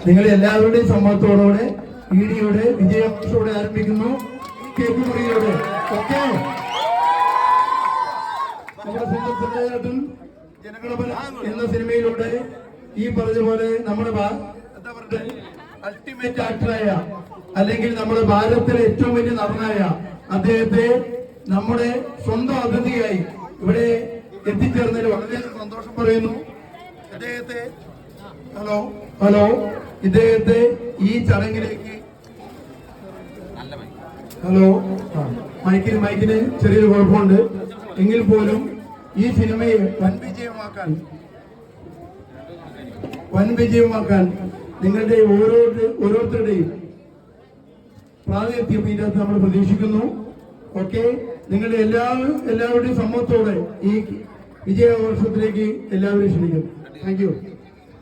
നിങ്ങൾ എല്ലാവരുടെയും സമ്മതത്തോടെ ഇഡിയുടെ വിജയാഘോഷത്തോടെ ആരംഭിക്കുന്നു. കേക്ക് മുറിയോടെ ഓക്കെ. നമ്മുടെ സ്വന്തം ജനഗണമന എന്ന സിനിമയിലൂടെ ഈ പറഞ്ഞ പോലെ നമ്മുടെ എന്താ പറയുക അൾട്ടിമേറ്റ് ആക്ടറായ അല്ലെങ്കിൽ നമ്മുടെ ഭാരതത്തിലെ ഏറ്റവും വലിയ നടനായ അദ്ദേഹത്തെ നമ്മുടെ സ്വന്തം അതിഥിയായി ഇവിടെ എത്തിച്ചേർന്നതിൽ വളരെ സന്തോഷം പറയുന്നു. ഇദ്ദേഹത്തെ ഹലോ ഇദ്ദേഹത്തെ ഈ ചടങ്ങിലേക്ക് മൈക്കിന് ചെറിയൊരു കുഴപ്പമുണ്ട്. എങ്കിൽ പോലും ഈ സിനിമയെ വൻ വിജയമാക്കാൻ നിങ്ങളുടെ ഓരോരുത്തരുടെയും പ്രാതിനിധ്യം ഇതിനകത്ത് നമ്മൾ പ്രതീക്ഷിക്കുന്നു. ഓക്കെ, നിങ്ങളുടെ എല്ലാവരുടെയും സമ്മതത്തോടെ ഈ വിജയാഘോഷത്തിലേക്ക് എല്ലാവരെയും ക്ഷണിക്കുന്നു. Thank you.